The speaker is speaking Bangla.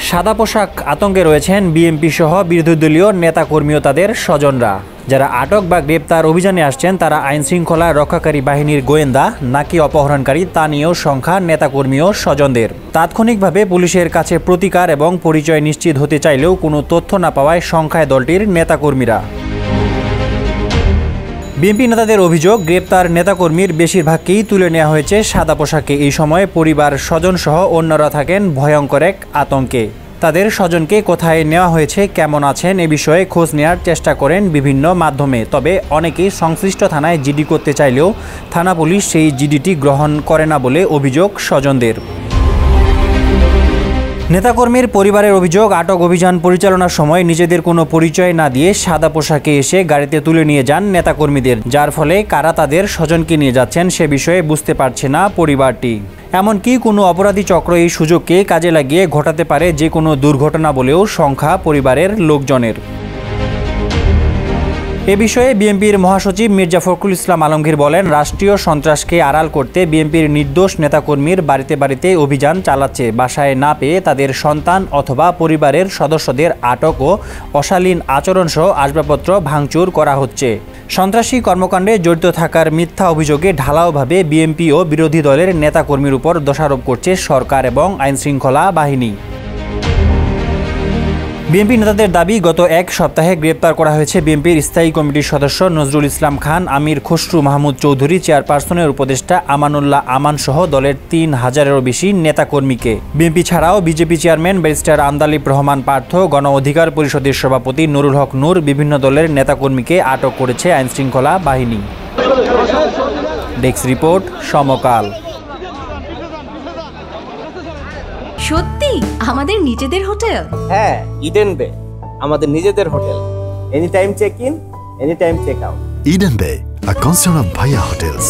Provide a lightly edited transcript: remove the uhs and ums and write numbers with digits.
সাদা পোশাক আতঙ্কে রয়েছেন বিএনপি সহ বিরোধী দলীয় নেতাকর্মী ও তাদের স্বজনরা। যারা আটক বা গ্রেপ্তার অভিযানে আসছেন তারা আইন শৃঙ্খলা রক্ষাকারী বাহিনীর গোয়েন্দা নাকি অপহরণকারী তা নিয়েও সংখ্যা নেতাকর্মী ও স্বজনদের। তাৎক্ষণিকভাবে পুলিশের কাছে প্রতিকার এবং পরিচয় নিশ্চিত হতে চাইলেও কোনো তথ্য না পাওয়ায় সংখ্যায় দলটির নেতাকর্মীরা। বিএনপি নেতাদের অভিযোগ, গ্রেপ্তার নেতাকর্মীর বেশিরভাগকেই তুলে নেওয়া হয়েছে সাদা পোশাকে। এই সময় পরিবার, স্বজন সহ অন্যরা থাকেন ভয়ঙ্কর এক আতঙ্কে। তাদের স্বজনকে কোথায় নেওয়া হয়েছে, কেমন আছেন এ বিষয়ে খোঁজ নেওয়ার চেষ্টা করেন বিভিন্ন মাধ্যমে। তবে অনেকেই সংশ্লিষ্ট থানায় জিডি করতে চাইলেও থানা পুলিশ সেই জিডিটি গ্রহণ করে না বলে অভিযোগ স্বজনদের। নেতাকর্মীর পরিবারের অভিযোগ, আটক অভিযান পরিচালনার সময় নিজেদের কোনো পরিচয় না দিয়ে সাদা পোশাকে এসে গাড়িতে তুলে নিয়ে যান নেতাকর্মীদের, যার ফলে কারা তাদের স্বজনকে নিয়ে যাচ্ছেন সে বিষয়ে বুঝতে পারছে না পরিবারটি। এমনকি কোনো অপরাধী চক্র এই সুযোগকে কাজে লাগিয়ে ঘটাতে পারে যে কোনো দুর্ঘটনা বলেও সংখ্যা পরিবারের লোকজনের। এ বিষয়ে বিএনপির মহাসচিব মির্জা ফখরুল ইসলাম আলমগীর বলেন, রাষ্ট্রীয় সন্ত্রাসকে আড়াল করতে বিএনপির নির্দোষ নেতাকর্মীর বাড়িতে বাড়িতে অভিযান চালাচ্ছে। বাসায় না পেয়ে তাদের সন্তান অথবা পরিবারের সদস্যদের আটক ও অশালীন আচরণসহ আসবাবপত্র ভাঙচুর করা হচ্ছে। সন্ত্রাসী কর্মকাণ্ডে জড়িত থাকার মিথ্যা অভিযোগে ঢালাওভাবে বিএনপি ও বিরোধী দলের নেতাকর্মীর উপর দোষারোপ করছে সরকার এবং আইনশৃঙ্খলা বাহিনী। বিএনপি নেতাদের দাবি, গত এক সপ্তাহে গ্রেপ্তার করা হয়েছে বিএনপির স্থায়ী কমিটির সদস্য নজরুল ইসলাম খান, আমির খসরু মাহমুদ চৌধুরী, চেয়ারপারসনের উপদেষ্টা আমানুল্লাহ আমান সহ দলের ৩,০০০-এরও বেশি নেতাকর্মীকে। বিএনপি ছাড়াও BJP chairman barrister Andaleeve Rahman Partho, গণ অধিকার পরিষদের সভাপতি নুরুল হক নূর, বিভিন্ন দলের নেতাকর্মীকে আটক করেছে আইনশৃঙ্খলা বাহিনী। Desk report, Samakal. সত্যি আমাদের নিজেদের হোটেল? হ্যাঁ, ইডেন বে আমাদের নিজেদের hotel. Any time check in, any time check out. Eden Bay, a concern of Bhaiya Hotels.